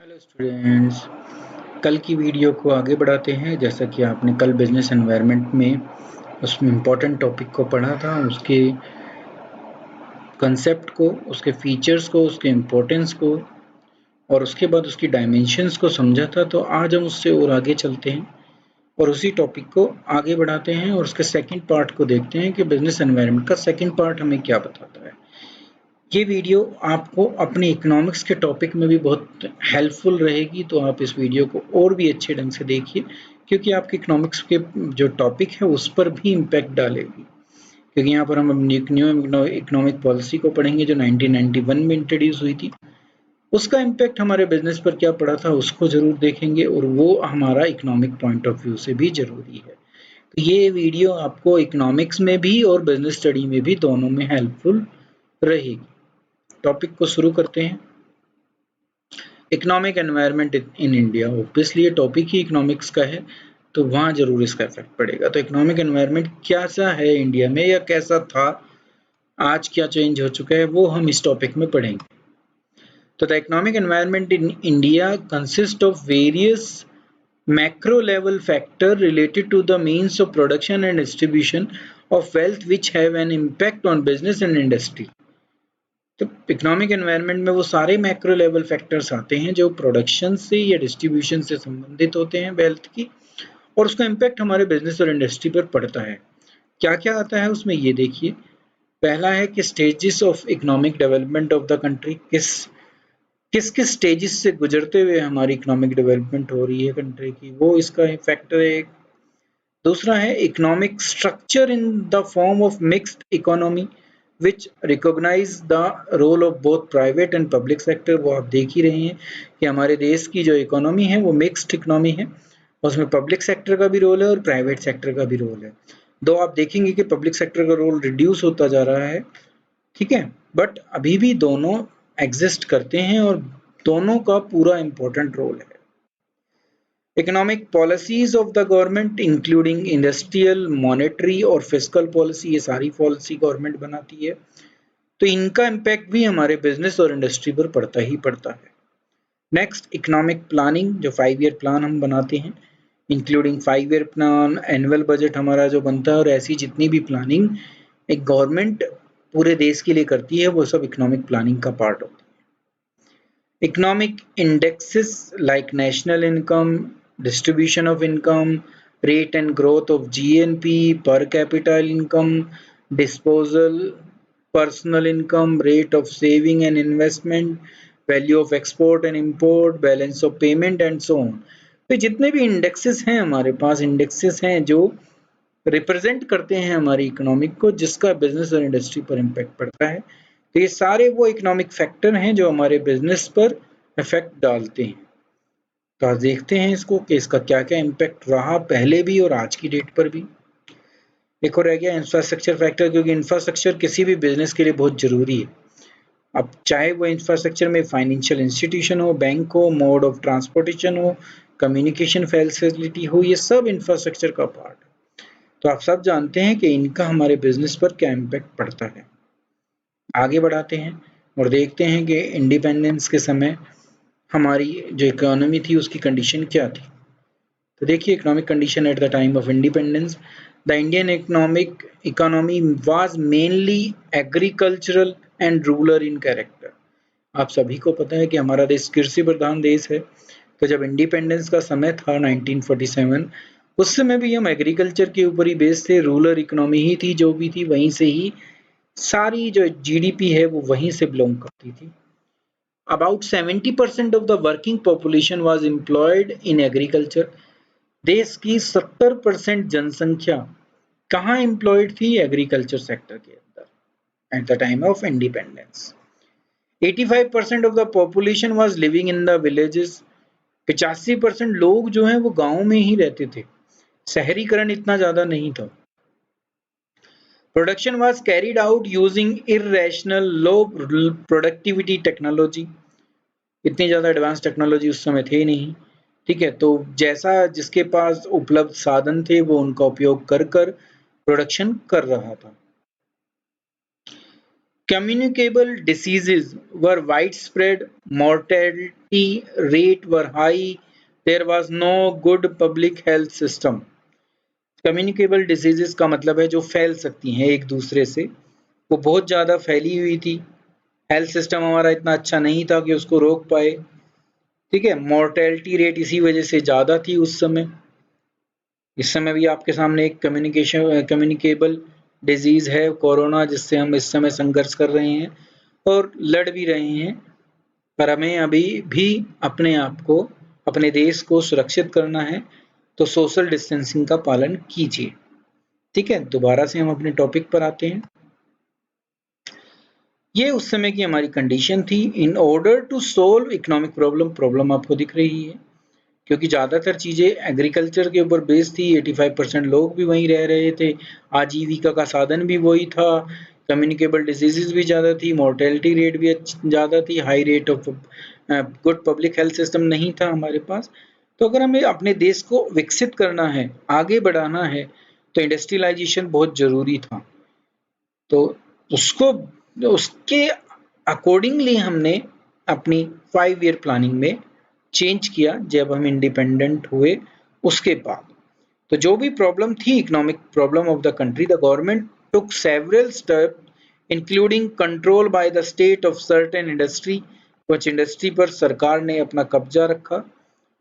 Hello students. कल की video को आगे बढ़ाते हैं। जैसा कि आपने कल बिजनेस एनवायरनमेंट में उसमें इम्पोर्टेंट टॉपिक को पढ़ा था, उसके कंसेप्ट को, उसके फीचर्स को, उसके इम्पोर्टेंस को और उसके बाद उसकी डायमेंशंस को समझा था। तो आज हम उससे और आगे चलते हैं और उसी टॉपिक को आगे बढ़ाते हैं और उसके सेकंड पार्ट को देखते हैं कि बिजनेस एनवायरनमेंट का सेकंड पार्ट हमें क्या बताता है। ये वीडियो आपको अपने इकोनॉमिक्स के टॉपिक में भी बहुत हेल्पफुल रहेगी, तो आप इस वीडियो को और भी अच्छे ढंग से देखिए, क्योंकि आपके इकोनॉमिक्स के जो टॉपिक है उस पर भी इम्पैक्ट डालेगी। क्योंकि यहाँ पर हम न्यू इकोनॉमिक पॉलिसी को पढ़ेंगे जो 1991 में इंट्रोड्यूस हुई थी। उसका इम्पैक्ट हमारे बिजनेस पर क्या पड़ा था उसको जरूर देखेंगे, और वो हमारा इकोनॉमिक पॉइंट ऑफ व्यू से भी जरूरी है। तो ये वीडियो आपको इकोनॉमिक्स में भी और बिजनेस स्टडी में भी दोनों में हेल्पफुल रहेगी। टॉपिक को शुरू करते हैं। Economic environment in India. Obviously ये टॉपिक ही इकोनॉमिक्स का है, तो वहाँ जरूर इसका इफेक्ट पड़ेगा। तो इकोनॉमिक एनवायरनमेंट कैसा है इंडिया में या कैसा था, आज क्या चेंज हो चुका है, वो हम इस टॉपिक में पढ़ेंगे। तो the economic environment in India consist of various macro level factor related to the means of production and distribution of wealth which have an impact on business and industry। तो इकोनॉमिक एनवायरनमेंट में वो सारे macro level factors आते हैं जो production से या distribution से संबंधित होते हैं वेल्थ की, और उसका इम्पैक्ट हमारे बिजनेस और इंडस्ट्री पर पड़ता है। क्या क्या आता है उसमें ये देखिए। पहला है कि stages of economic development of the country, किस किस स्टेजेस से गुजरते हुए हमारी इकोनॉमिक डेवलपमेंट हो रही है कंट्री की, वो इसका फैक्टर है। दूसरा है economic structure in the form of mixed economy which recognize the role of both private and public sector। वो आप देख ही रहे हैं कि हमारे देश की जो इकोनॉमी है वो मिक्स्ड इकोनॉमी है, उसमें पब्लिक सेक्टर का भी रोल है और प्राइवेट सेक्टर का भी रोल है। दो आप देखेंगे कि पब्लिक सेक्टर का रोल रिड्यूस होता जा रहा है, ठीक है, बट अभी भी दोनों एग्जिस्ट करते हैं और दोनों का पूरा इंपॉर्टेंट रोल है। Economic policies of the government including industrial, monetary और फिस्कल पॉलिसी, ये सारी पॉलिसी गवर्नमेंट बनाती है, तो इनका इम्पैक्ट भी हमारे बिजनेस और इंडस्ट्री पर पड़ता ही पड़ता है। नेक्स्ट इकोनॉमिक प्लानिंग, जो 5 ईयर प्लान हम बनाते हैं, including 5 year plan, annual budget हमारा जो बनता है, और ऐसी जितनी भी प्लानिंग एक गवर्नमेंट पूरे देश के लिए करती है वो सब इकोनॉमिक प्लानिंग का पार्ट होती है। Economic indexes like national income, distribution of income, rate and growth of GNP, per capita income, disposal, personal income, rate of saving and investment, value of export and import, balance of payment and so on। तो जितने भी indexes हैं हमारे पास, indexes हैं जो represent करते हैं हमारी इकोनॉमिक को, जिसका बिजनेस और इंडस्ट्री पर इम्पैक्ट पड़ता है। तो ये सारे वो इकोनॉमिक फैक्टर हैं जो हमारे बिजनेस पर इफेक्ट डालते हैं। तो आज देखते हैं इसको कि इसका क्या क्या इम्पैक्ट रहा पहले भी और आज की डेट पर भी। एक और रह गया इंफ्रास्ट्रक्चर फैक्टर, क्योंकि इंफ्रास्ट्रक्चर किसी भी बिजनेस के लिए बहुत जरूरी है। अब चाहे वो इंफ्रास्ट्रक्चर में फाइनेंशियल इंस्टीट्यूशन हो, बैंक हो, मोड ऑफ ट्रांसपोर्टेशन हो, कम्युनिकेशन फैसिलिटी हो, ये सब इंफ्रास्ट्रक्चर का पार्ट है। तो आप सब जानते हैं कि इनका हमारे बिजनेस पर क्या इम्पैक्ट पड़ता है। आगे बढ़ाते हैं और देखते हैं कि इंडिपेंडेंस के समय हमारी जो इकोनॉमी थी उसकी कंडीशन क्या थी। तो देखिए, economic condition at the time of independence, the Indian economy was mainly agricultural and rural in character. आप सभी को पता है कि हमारा देश कृषि प्रधान देश है। तो जब इंडिपेंडेंस का समय था 1947, उस समय भी हम एग्रीकल्चर के ऊपर ही बेस्ड थे, रूरल इकोनॉमी ही थी जो भी थी, वहीं से ही सारी जो जीडीपी है वो वहीं से बिलोंग करती थी। About 70% of the working population was employed in agriculture। देश की 70% जनसंख्या कहाँ एम्प्लॉयड थी? एग्रीकल्चर सेक्टर के अंदर at the time of independence. 85% of the population was living in the villages. 85% लोग जो हैं वो गांव में ही रहते थे, शहरीकरण इतना ज्यादा नहीं था। Production was carried out using irrational low productivity technology. इतनी ज़्यादा एडवांस टेक्नोलॉजी उस समय थे नहीं, ठीक है। तो जैसा जिसके पास उपलब्ध साधन थे वो उनका उपयोग कर कर प्रोडक्शन कर रहा था। Communicable diseases were widespread, mortality rate were high, there was no good public health system. Communicable diseases का मतलब है जो फैल सकती हैं एक दूसरे से, वो बहुत ज़्यादा फैली हुई थी। हेल्थ सिस्टम हमारा इतना अच्छा नहीं था कि उसको रोक पाए। ठीक है, मोर्टेलिटी रेट इसी वजह से ज़्यादा थी उस समय। इस समय भी आपके सामने एक कम्युनिकेबल डिजीज है कोरोना, जिससे हम इस समय संघर्ष कर रहे हैं और लड़ भी रहे हैं। पर हमें अभी भी अपने आप को, अपने देश को सुरक्षित करना है, तो सोशल डिस्टेंसिंग का पालन कीजिए। ठीक है, दोबारा से हम अपने टॉपिक पर आते हैं। ये उस समय की हमारी कंडीशन थी। In order to solve economic problem आपको दिख रही है, क्योंकि ज़्यादातर चीज़ें एग्रीकल्चर के ऊपर बेस्ड थी। 85% लोग भी वहीं रह रहे थे, आजीविका का साधन भी वही था, कम्युनिकेबल डिजीजेज भी ज़्यादा थी, मोर्टेलिटी रेट भी ज़्यादा थी, high rate of good public health system नहीं था हमारे पास। तो अगर हमें अपने देश को विकसित करना है, आगे बढ़ाना है, तो इंडस्ट्रियलाइजेशन बहुत ज़रूरी था। तो उसको, उसके अकॉर्डिंगली हमने अपनी 5 ईयर प्लानिंग में चेंज किया जब हम इंडिपेंडेंट हुए उसके बाद। तो जो भी प्रॉब्लम थी, economic problem of the country, the government took several step including control by the state of certain industry. कुछ इंडस्ट्री पर सरकार ने अपना कब्जा रखा,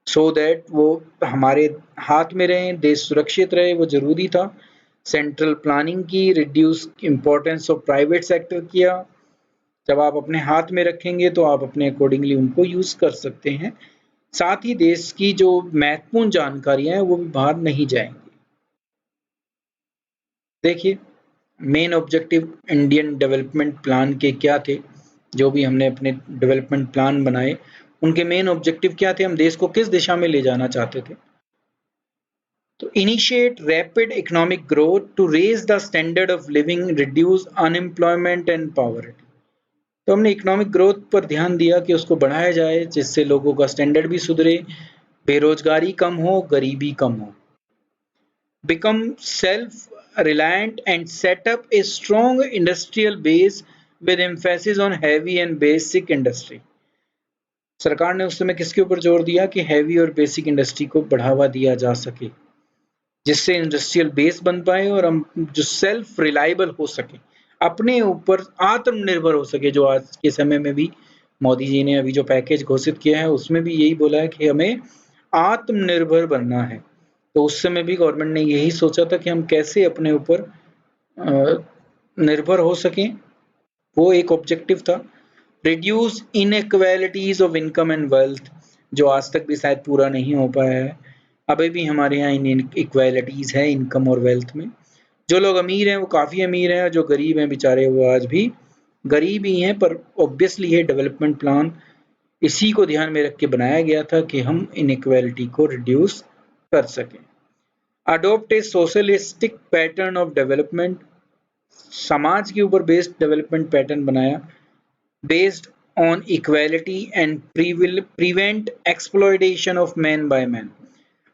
सो दैट वो हमारे हाथ में रहे, देश सुरक्षित रहे, वो जरूरी था। सेंट्रल प्लानिंग की, reduce importance of private sector किया। जब आप अपने हाथ में रखेंगे तो आप अपने अकॉर्डिंगली उनको यूज कर सकते हैं। साथ ही देश की जो महत्वपूर्ण जानकारियां हैं वो भी बाहर नहीं जाएंगी। देखिए, main objective Indian development plan के क्या थे। जो भी हमने अपने डेवलपमेंट प्लान बनाए, उनके मेन ऑब्जेक्टिव क्या थे, हम देश को किस दिशा में ले जाना चाहते थे। तो initiate rapid economic growth to raise the standard of living, reduce unemployment and poverty. तो हमने इकोनॉमिक ग्रोथ पर ध्यान दिया कि उसको बढ़ाया जाए, जिससे लोगों का स्टैंडर्ड भी सुधरे, बेरोजगारी कम हो, गरीबी कम हो। Become self-reliant and set up a strong industrial base with emphasis on heavy and basic industry। सरकार ने उस समय किसके ऊपर जोर दिया कि हैवी और बेसिक इंडस्ट्री को बढ़ावा दिया जा सके, जिससे इंडस्ट्रियल बेस बन पाए और हम जो सेल्फ रिलायबल हो सके, अपने ऊपर आत्मनिर्भर हो सके। जो आज के समय में भी मोदी जी ने अभी जो पैकेज घोषित किया है, उसमें भी यही बोला है कि हमें आत्मनिर्भर बनना है। तो उस समय भी गवर्नमेंट ने यही सोचा था कि हम कैसे अपने ऊपर निर्भर हो सकें, वो एक ऑब्जेक्टिव था। Reduce inequalities of income and wealth, जो आज तक भी शायद पूरा नहीं हो पाया है। अभी भी हमारे यहाँ इनइक्वालिटीज है इनकम और वेल्थ में। जो लोग अमीर हैं वो काफ़ी अमीर हैं, और जो गरीब हैं बेचारे वो आज भी गरीब ही हैं। पर ऑब्वियसली ये डेवलपमेंट प्लान इसी को ध्यान में रख के बनाया गया था कि हम इनइक्वालिटी को रिड्यूस कर सकें। Adopt a socialistic pattern of development, समाज के ऊपर बेस्ड डेवलपमेंट पैटर्न बनाया, based on equality and prevent exploitation of man by man.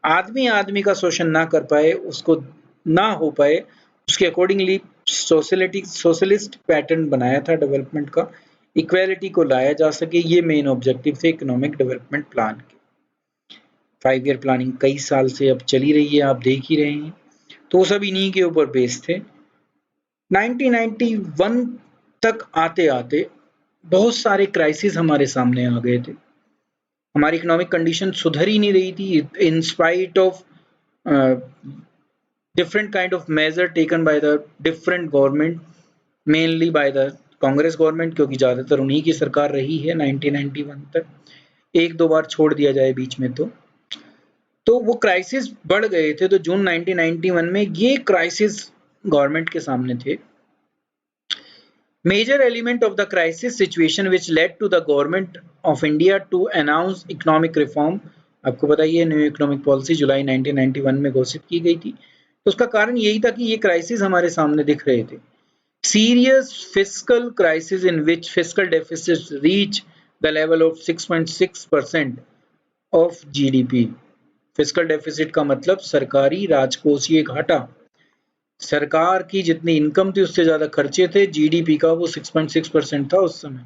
आदमी आदमी का शोषण ना कर पाए, उसको ना हो पाए, उसके अकॉर्डिंगली सोशलिस्ट पैटर्न बनाया था डेवलपमेंट का, इक्वालिटी को लाया जा सके। ये मेन ऑब्जेक्टिव थे इकोनॉमिक डेवलपमेंट प्लान के। 5 ईयर प्लानिंग कई साल से अब चली रही है, आप देख ही रहे हैं। तो वो सब इन्हीं के ऊपर बेस्ड थे। 1991 तक आते आते बहुत सारे क्राइसिस हमारे सामने आ गए थे। हमारी इकोनॉमिक कंडीशन सुधर ही नहीं रही थी, in spite of different kind of measure taken by the different government, mainly by the Congress government, क्योंकि ज़्यादातर उन्हीं की सरकार रही है 1991 तक। एक दो बार छोड़ दिया जाए बीच में तो वो क्राइसिस बढ़ गए थे। तो जून 1991 में ये क्राइसिस गवर्नमेंट के सामने थे। Major element of the crisis situation which led to the government of India to announce economic reform, आपको पता ही है न्यू इकोनॉमिक पॉलिसी जुलाई 1991 में घोषित की गई थी। तो उसका कारण यही था कि ये क्राइसिस हमारे सामने दिख रहे थे। Serious fiscal crisis in which fiscal deficits reach the level of 6.6% of GDP। Fiscal deficit का मतलब सरकारी राजकोषीय घाटा, सरकार की जितनी इनकम थी उससे ज्यादा खर्चे थे, जीडीपी का वो 6.6% था उस समय।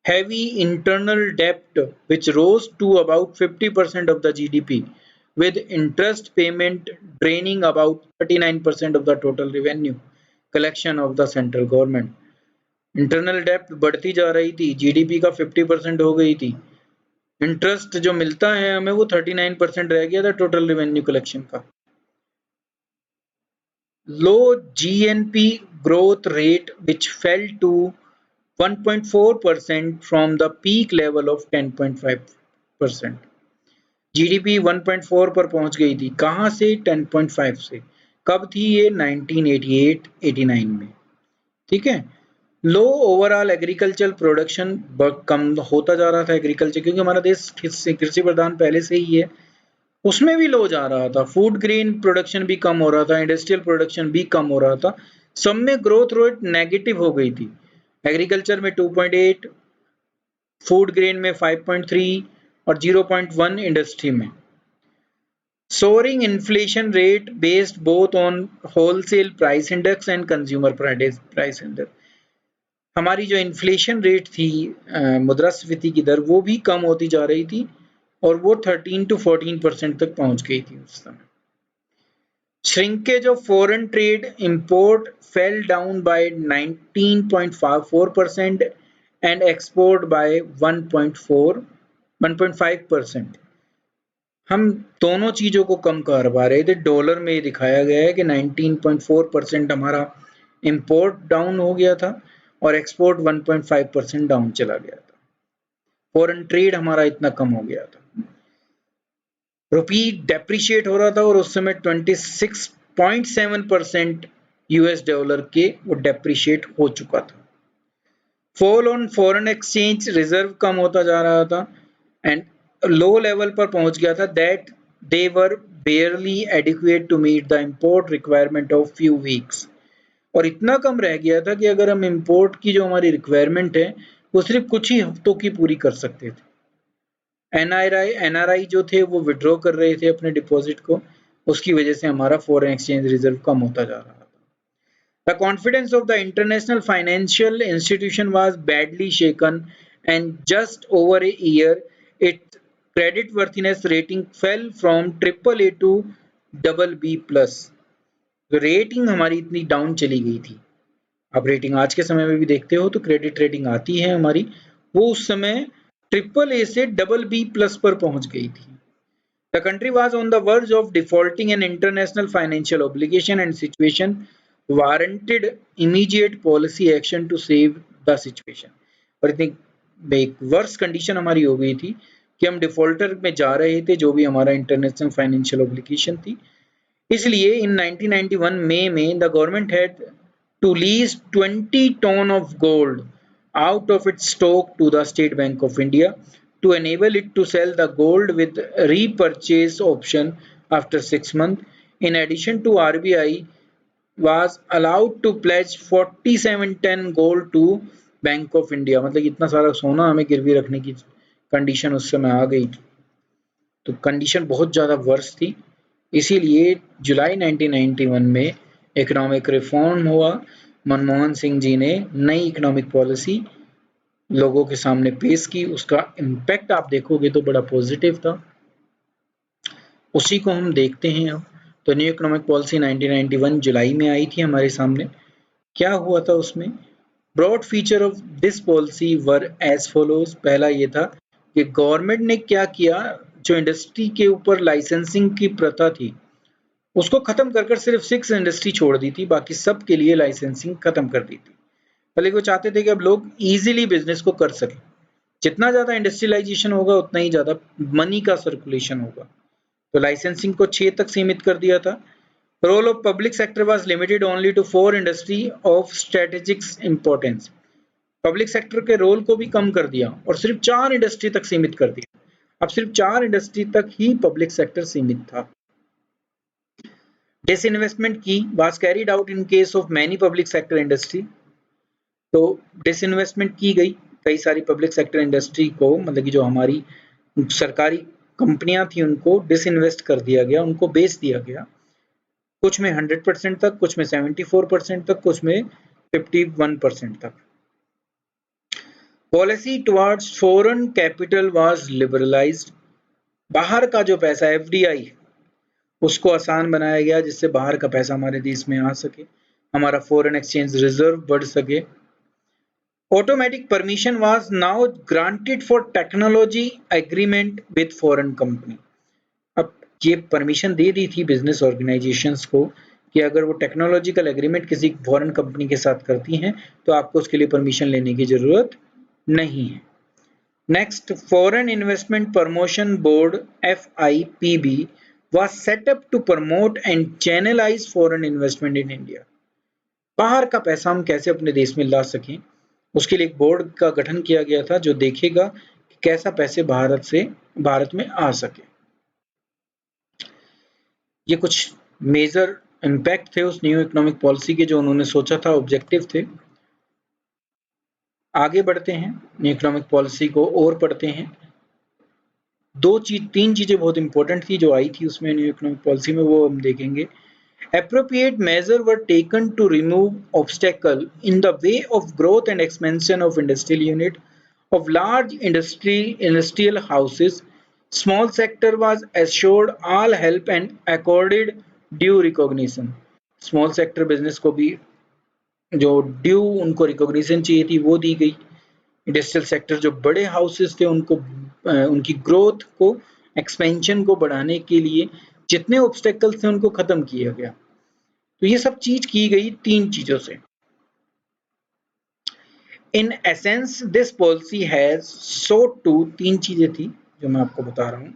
Heavy internal debt which rose to about 50% of the GDP, with interest payment draining about 39% of the total revenue collection of the central government. Internal डेप्ट बढ़ती जा रही थी, जीडीपी का 50% हो गई थी, इंटरेस्ट जो मिलता है हमें वो 39% रह गया था टोटल रेवेन्यू कलेक्शन का। Low GNP growth rate which fell to 1.4% from the peak level of 10.5%। GDP 1.4 पर पहुंच गई थी, कहां से? 10.5 से। कब थी ये? 1988-89 में। ठीक है। लो ओवरऑल एग्रीकल्चर प्रोडक्शन कम होता जा रहा था एग्रीकल्चर, क्योंकि हमारा देश कृषि प्रधान पहले से ही है, उसमें भी लो जा रहा था। फूड ग्रेन प्रोडक्शन भी कम हो रहा था, इंडस्ट्रियल प्रोडक्शन भी कम हो रहा था, सब में ग्रोथ रेट नेगेटिव हो गई थी। एग्रीकल्चर में 2.8, फूड ग्रेन में 5.3 और 0.1 इंडस्ट्री में। Soaring inflation rate based both on wholesale price index and consumer price index. हमारी जो इन्फ्लेशन रेट थी, मुद्रास्फीति की दर, वो भी कम होती जा रही थी और वो 13 to 14% तक पहुंच गई थी उस समय। Shrinkage of foreign trade import fell down by 19.4% and export by 1.5%। हम दोनों चीजों को कम कर पा रहे थे। डॉलर में दिखाया गया है कि 19.4% हमारा इंपोर्ट डाउन हो गया था और एक्सपोर्ट 1.5% डाउन चला गया था। फॉरेन ट्रेड हमारा इतना कम हो गया था। रुपी डेप्रिशिएट हो रहा था और उस समय 26.7% यूएस डॉलर के वो डेप्रिशिएट हो चुका था। Fall on foreign exchange reserve कम होता जा रहा था एंड लो लेवल पर पहुंच गया था, that they were barely adequate to meet the import requirement of few weeks. और इतना कम रह गया था कि अगर हम इंपोर्ट की जो हमारी रिक्वायरमेंट है वो सिर्फ कुछ ही हफ्तों की पूरी कर सकते थे। एनआरआई जो थे वो विड्रॉ कर रहे थे अपने डिपॉजिट को, उसकी वजह से हमारा फॉरेन एक्सचेंज रिजर्व कम होता जा रहा था। The confidence of the international financial institution was badly shaken, and just over a year, its creditworthiness rating fell from AAA to BB+। Rating हमारी इतनी डाउन चली गई थी। आप रेटिंग आज के समय में भी देखते हो तो क्रेडिट रेटिंग आती है हमारी, वो उस समय AAA से BB+ पर पहुंच गई थी। The country was on the verge of defaulting an international financial obligation and situation warranted immediate policy action to save the situation। और इतनी एक वर्स कंडीशन हमारी हो गई थी कि हम डिफॉल्टर में जा रहे थे, जो भी हमारा इंटरनेशनल फाइनेंशियल ऑब्लिगेशन थी। इसलिए इन 1991 मई में the government had to lease 20 ton of gold out of its stock to the State Bank of India to enable it to sell the gold with repurchase option after 6 months. In addition to RBI was allowed to pledge 47 ton gold to Bank of India। मतलब इतना सारा सोना हमें गिरवी रखने की condition उस समय आ गई थी, तो कंडीशन बहुत ज़्यादा वर्स थी। इसीलिए जुलाई 1991 में इकोनॉमिक रिफॉर्म हुआ। मनमोहन सिंह जी ने नई इकोनॉमिक पॉलिसी लोगों के सामने पेश की, उसका इम्पैक्ट आप देखोगे तो बड़ा पॉजिटिव था। उसी को हम देखते हैं अब। तो न्यू इकोनॉमिक पॉलिसी 1991 जुलाई में आई थी हमारे सामने। क्या हुआ था उसमें? Broad feature of this policy were as follows. पहला ये था कि गवर्नमेंट ने क्या किया, जो इंडस्ट्री के ऊपर लाइसेंसिंग की प्रथा थी उसको खत्म कर सिर्फ 6 इंडस्ट्री छोड़ दी थी, बाकी सब के लिए लाइसेंसिंग खत्म कर दी थी। पहले वो चाहते थे कि अब लोग इजीली बिजनेस को कर सकें, जितना ज्यादा इंडस्ट्रियलाइजेशन होगा उतना ही ज्यादा मनी का सर्कुलेशन होगा, तो लाइसेंसिंग को 6 तक सीमित कर दिया था। Role of public sector was limited only to 4 industry of strategic importance. Public sector के रोल को भी कम कर दिया और सिर्फ 4 इंडस्ट्री तक सीमित कर दिया। अब सिर्फ 4 इंडस्ट्री तक ही पब्लिक सेक्टर सीमित था। डिसइन्वेस्टमेंट की was carried out in case of many public sector industry. तो डिसइन्वेस्टमेंट की गई कई सारी पब्लिक सेक्टर इंडस्ट्री को, मतलब कि जो हमारी सरकारी कंपनियां थी उनको डिसइन्वेस्ट कर दिया गया, उनको बेच दिया गया। कुछ में 100% तक, कुछ में 74% तक, कुछ में 51% तक। Policy towards foreign capital was liberalised. बाहर का जो पैसा एफडीआई उसको आसान बनाया गया, जिससे बाहर का पैसा हमारे देश में आ सके, हमारा फॉरेन एक्सचेंज रिजर्व बढ़ सके। Automatic permission was now granted for technology agreement with foreign company. अब ये परमिशन दे दी थी बिजनेस ऑर्गेनाइजेशंस को कि अगर वो टेक्नोलॉजिकल एग्रीमेंट किसी फॉरेन कंपनी के साथ करती हैं तो आपको उसके लिए परमिशन लेने की जरूरत नहीं है। Next, foreign investment promotion board FIPB was set up to promote and channelize foreign investment in India। बाहर का पैसा हम कैसे अपने देश में ला सकें, उसके लिए एक बोर्ड का गठन किया गया था जो देखेगा कि कैसा पैसे भारत में आ सके। ये कुछ मेजर इम्पैक्ट थे उस न्यू इकोनॉमिक पॉलिसी के जो उन्होंने सोचा था, ऑब्जेक्टिव थे। आगे बढ़ते हैं, न्यू इकोनॉमिक पॉलिसी को और पढ़ते हैं। तीन चीजें बहुत इंपॉर्टेंट थी जो आई थी उसमें न्यू इकोनॉमिक पॉलिसी में, वो हम देखेंगे। Appropriate measures were taken to remove obstacle in the way of growth and expansion of industrial unit of large industrial houses. Small sector was assured all help and accorded due recognition। Small sector business को भी जो due उनको recognition चाहिए थी वो दी गई। Industrial sector जो बड़े हाउसेस थे उनको उनकी ग्रोथ को, एक्सपेंशन को बढ़ाने के लिए जितने ऑब्स्टेकल्स थे उनको खत्म किया गया। तो ये सब चीज की गई तीन चीजों से। In essence this policy has sought to, तीन चीजें थी जो मैं आपको बता रहा हूं,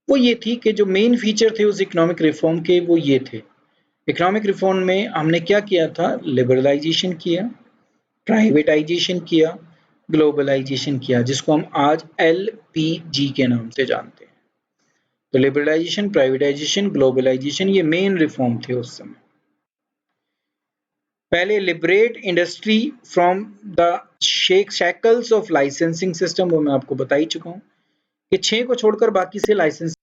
वो ये थी कि जो मेन फीचर थे उस इकोनॉमिक रिफॉर्म के वो ये थे। इकोनॉमिक रिफॉर्म में हमने क्या किया था, लिबरलाइजेशन किया, प्राइवेटाइजेशन किया, ग्लोबलाइजेशन किया, जिसको हम आज LPG के नाम से जानते हैं। तो लिबरलाइजेशन, प्राइवेटाइजेशन, ग्लोबलाइजेशन ये मेन रिफॉर्म थे उस समय। पहले liberate industry from the shackles of licensing system, वो मैं आपको बता ही चुका हूँ कि 6 को छोड़कर बाकी से लाइसेंस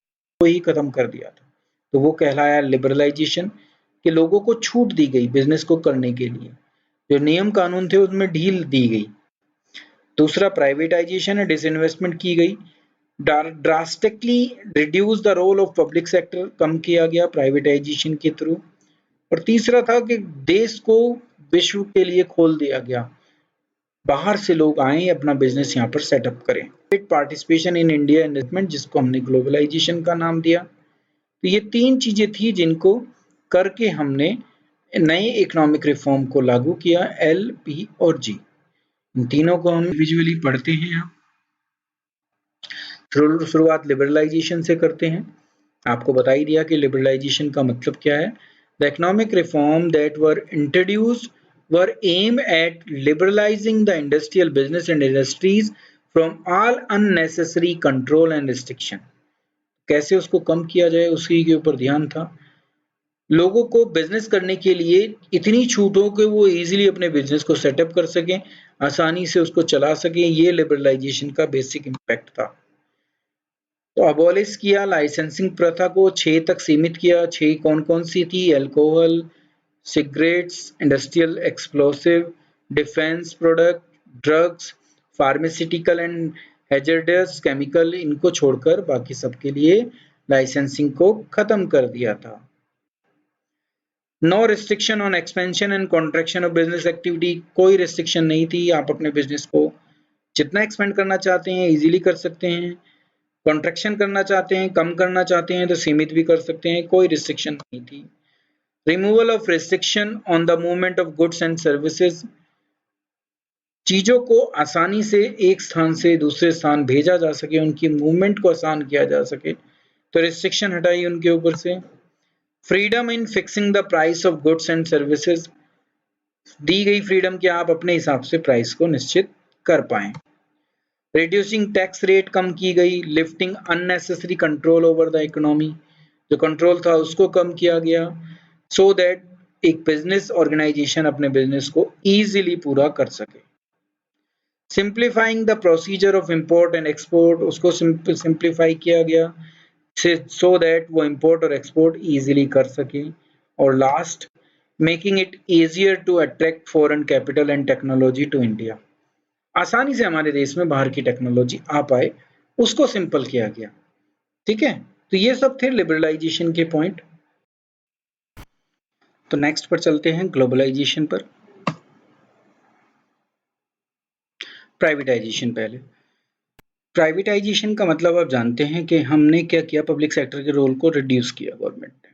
को ही खत्म कर दिया था। तो वो कहलाया लिबरलाइजेशन, कि लोगों को छूट दी गई बिजनेस को करने के लिए, जो नियम कानून थे उसमें ढील दी गई। दूसरा प्राइवेटाइजेशन है, डिसइन्वेस्टमेंट की गई, drastically reduce the role of public sector कम किया गया प्राइवेटाइजेशन के थ्रू। और तीसरा था कि देश को विश्व के लिए खोल दिया गया, बाहर से लोग आए अपना बिजनेस यहाँ पर सेटअप करें। पार्टिसिपेशन इन इंडिया इन्वेस्टमेंट, जिसको हमने ग्लोबलाइजेशन का नाम दिया। तो ये तीन चीजें थी जिनको करके हमने नए इकोनॉमिक रिफॉर्म को लागू किया, L, P और G। इन तीनों को हम विजुअली पढ़ते हैं। आप शुरुआत लिबरलाइजेशन से करते हैं। आपको बता ही दिया कि लिबरलाइजेशन का मतलब क्या है। The economic reform that were introduced were aimed at liberalizing the industrial business and industries from all unnecessary control and restriction। कैसे उसको कम किया जाए उसी के ऊपर ध्यान था। लोगों को बिजनेस करने के लिए इतनी छूट हो कि वो इजीली अपने बिजनेस को सेटअप कर सकें, आसानी से उसको चला सकें, ये लिबरलाइजेशन का बेसिक इम्पैक्ट था। तो अबॉलिश किया लाइसेंसिंग प्रथा को, 6 तक सीमित किया। 6 कौन कौन सी थी, alcohol, cigarettes, industrial explosive, defence product, drugs, pharmaceutical and hazardous chemical, इनको छोड़कर बाकी सबके लिए लाइसेंसिंग को खत्म कर दिया था। No restriction on expansion and contraction of business activity, कोई रिस्ट्रिक्शन नहीं थी। आप अपने बिजनेस को जितना एक्सपेंड करना चाहते हैं इजीली कर सकते हैं, कॉन्ट्रैक्शन करना चाहते हैं, कम करना चाहते हैं तो सीमित भी कर सकते हैं, कोई रिस्ट्रिक्शन नहीं थी। Removal of restriction on the movement of goods and services, चीजों को आसानी से एक स्थान से दूसरे स्थान भेजा जा सके, उनकी मूवमेंट को आसान किया जा सके, तो रिस्ट्रिक्शन हटाई उनके ऊपर से। Freedom in fixing the price of goods and services, दी गई फ्रीडम कि आप अपने हिसाब से प्राइस को निश्चित कर पाएं। रिड्यूसिंग टैक्स रेट कम की गई, lifting unnecessary control over the economy, जो कंट्रोल था उसको कम किया गया, सो दैट एक बिजनेस ऑर्गेनाइजेशन अपने बिजनेस को इजीली पूरा कर सके। Simplifying the procedure of import and export, उसको सिंप्लीफाई किया गया। सो दैट वो इंपोर्ट और एक्सपोर्ट इजीली कर सके। और last, making it easier to attract foreign capital and technology to India. आसानी से हमारे देश में बाहर की टेक्नोलॉजी आ पाए, उसको सिंपल किया गया। ठीक है, तो ये सब थे लिबरलाइजेशन के पॉइंट। तो नेक्स्ट पर चलते हैं ग्लोबलाइजेशन पर। प्राइवेटाइजेशन पहले। प्राइवेटाइजेशन का मतलब आप जानते हैं कि हमने क्या किया, पब्लिक सेक्टर के रोल को रिड्यूस किया गवर्नमेंट ने।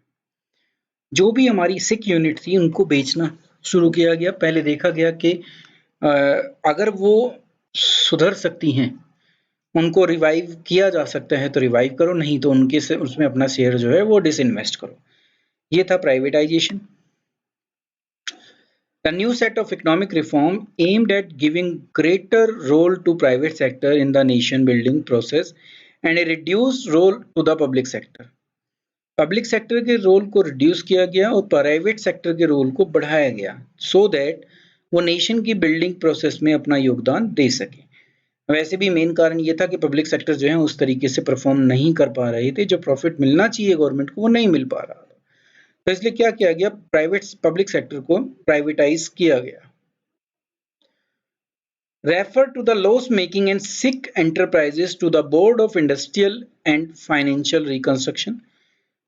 जो भी हमारी सिक यूनिट थी उनको बेचना शुरू किया गया। पहले देखा गया कि अगर वो सुधर सकती हैं, उनको रिवाइव किया जा सकता है तो रिवाइव करो, नहीं तो उनके से उसमें अपना शेयर जो है वो डिसइन्वेस्ट करो। ये था privatisation. A new set of economic reform aimed at giving greater role to private sector in the nation building process and a reduced role to the public sector. Public sector के role को reduce किया गया और private sector के role को बढ़ाया गया, so that वो नेशन की बिल्डिंग प्रोसेस में अपना योगदान दे सके। वैसे भी मेन कारण ये था कि पब्लिक सेक्टर जो है उस तरीके से परफॉर्म नहीं कर पा रहे थे, जो प्रॉफिट मिलना चाहिए गवर्नमेंट को वो नहीं मिल पा रहा था। तो इसलिए क्या किया गया, पब्लिक सेक्टर को प्राइवेटाइज किया गया। Refer to the loss making and sick enterprises to the board of industrial and financial reconstruction.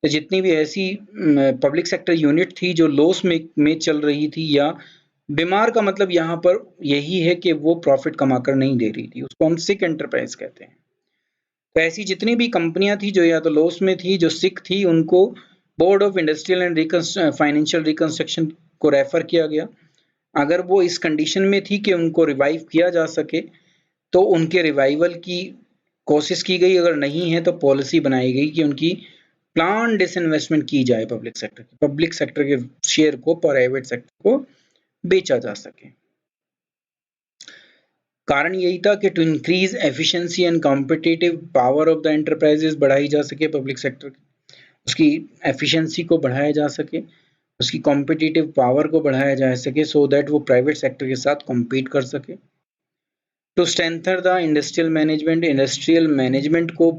तो जितनी भी ऐसी पब्लिक सेक्टर यूनिट थी जो लॉस में चल रही थी, या बीमार का मतलब यहाँ पर यही है कि वो प्रॉफिट कमाकर नहीं दे रही थी, उसको हम सिक एंटरप्राइज कहते हैं। तो ऐसी जितनी भी कंपनियां थी जो या तो लॉस में थी, जो सिक थी, उनको board of industrial and financial reconstruction को रेफर किया गया। अगर वो इस कंडीशन में थी कि उनको रिवाइव किया जा सके तो उनके रिवाइवल की कोशिश की गई, अगर नहीं है तो पॉलिसी बनाई गई कि उनकी प्लान डिसइन्वेस्टमेंट की जाए पब्लिक सेक्टर के शेयर को प्राइवेट सेक्टर को बेचा जा सके। कारण यही था कि to increase efficiency and competitive power of the enterprises, बढ़ाई जा सके पब्लिक सेक्टर, उसकी एफिशिएंसी को बढ़ाया जा सके, उसकी कॉम्पिटिटिव पावर को बढ़ाया जा सके, सो दैट वो प्राइवेट सेक्टर के साथ कॉम्पीट कर सके। To strengthen the industrial management को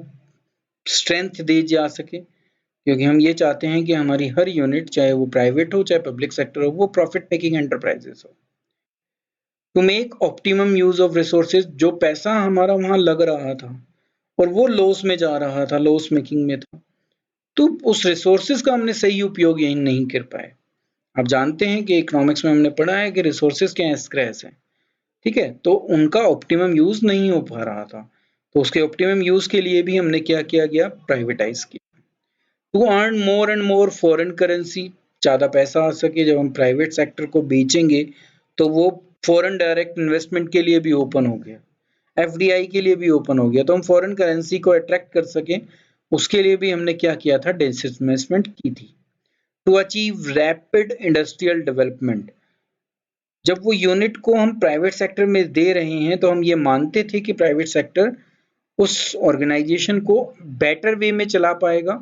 स्ट्रेंथ दी जा सके, क्योंकि हम ये चाहते हैं कि हमारी हर यूनिट, चाहे वो प्राइवेट हो चाहे पब्लिक सेक्टर हो, वो प्रॉफिट मेकिंग एंटरप्राइजेस हो। To make optimum use of resources, जो पैसा हमारा वहां लग रहा था और वो लॉस में जा रहा था, लॉस मेकिंग में था, तो उस रिसोर्सेज का हमने सही उपयोग यही नहीं कर पाए। आप जानते हैं कि इकोनॉमिक्स में हमने पढ़ा है कि रिसोर्सेज क्या है, स्क्रैच है, ठीक है, तो उनका ऑप्टिमम यूज नहीं हो पा रहा था, तो उसके ऑप्टिमम यूज के लिए भी हमने क्या किया गया, प्राइवेटाइज किया। To earn more and more foreign currency, ज्यादा पैसा आ सके, जब हम प्राइवेट सेक्टर को बेचेंगे तो वो फॉरेन डायरेक्ट इन्वेस्टमेंट के लिए भी ओपन हो गया, एफडीआई के लिए भी ओपन हो गया, तो हम फॉरेन करेंसी को अट्रैक्ट कर सके, उसके लिए भी हमने क्या किया था, डिसइन्वेस्टमेंट की थी। To achieve rapid industrial development, जब वो यूनिट को हम प्राइवेट सेक्टर में दे रहे हैं तो हम ये मानते थे कि प्राइवेट सेक्टर उस ऑर्गेनाइजेशन को बेटर वे में चला पाएगा,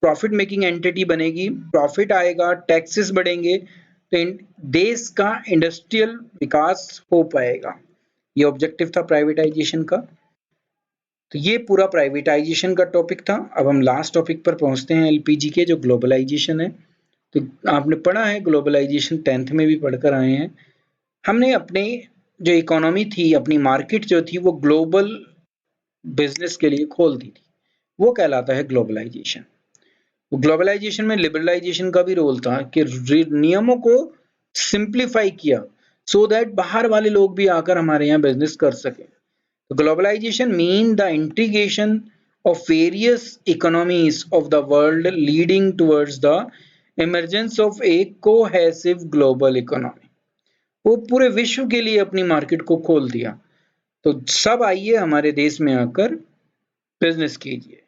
प्रॉफिट मेकिंग एंटिटी बनेगी, प्रॉफिट आएगा, टैक्सेस बढ़ेंगे, तो देश का इंडस्ट्रियल विकास हो पाएगा। ये ऑब्जेक्टिव था प्राइवेटाइजेशन का। तो ये पूरा प्राइवेटाइजेशन का टॉपिक था। अब हम लास्ट टॉपिक पर पहुंचते हैं एलपीजी के, जो ग्लोबलाइजेशन है। तो आपने पढ़ा है ग्लोबलाइजेशन, 10th में भी पढ़कर आए हैं। हमने अपने जो इकोनॉमी थी, अपनी मार्केट जो थी, वो ग्लोबल बिजनेस के लिए खोल दी थी, वो कहलाता है ग्लोबलाइजेशन। ग्लोबलाइजेशन में लिबरलाइजेशन का भी रोल था कि नियमों को सिंप्लीफाई किया, सो दैट बाहर वाले लोग भी आकर हमारे यहाँ बिजनेस कर सके। तो globalisation mean the integration of various economies of the world leading towards the emergence of a cohesive global economy. वो पूरे विश्व के लिए अपनी मार्केट को खोल दिया, तो सब आइए हमारे देश में आकर बिजनेस कीजिए।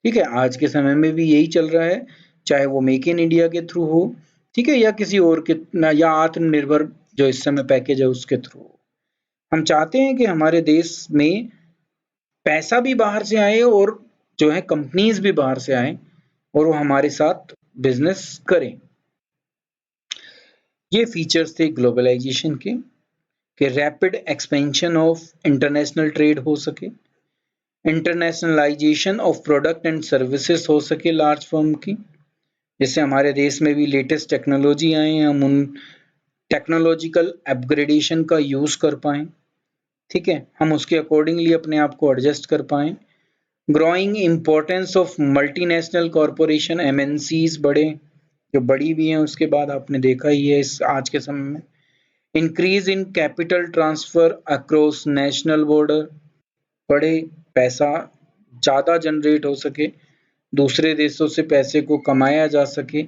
ठीक है, आज के समय में भी यही चल रहा है, चाहे वो मेक इन इंडिया के थ्रू हो, ठीक है, या किसी और के, या आत्मनिर्भर जो इस समय पैकेज है उसके थ्रू। हम चाहते हैं कि हमारे देश में पैसा भी बाहर से आए और जो है कंपनीज भी बाहर से आए और वो हमारे साथ बिजनेस करें। ये फीचर्स थे ग्लोबलाइजेशन के, कि rapid expansion of international trade हो सके, internationalisation of product and services हो सके लार्ज फर्म की, जैसे हमारे देश में भी लेटेस्ट टेक्नोलॉजी आए हैं, हम उन टेक्नोलॉजिकल अपग्रेडेशन का यूज कर पाएं, ठीक है, हम उसके अकॉर्डिंगली अपने आप को एडजस्ट कर पाएं। Growing importance of multinational corporation, MNCs बड़े, जो बड़ी भी हैं उसके बाद आपने देखा ही है इस आज के समय में। Increase in capital transfer across national border, बड़े पैसा ज़्यादा जनरेट हो सके, दूसरे देशों से पैसे को कमाया जा सके,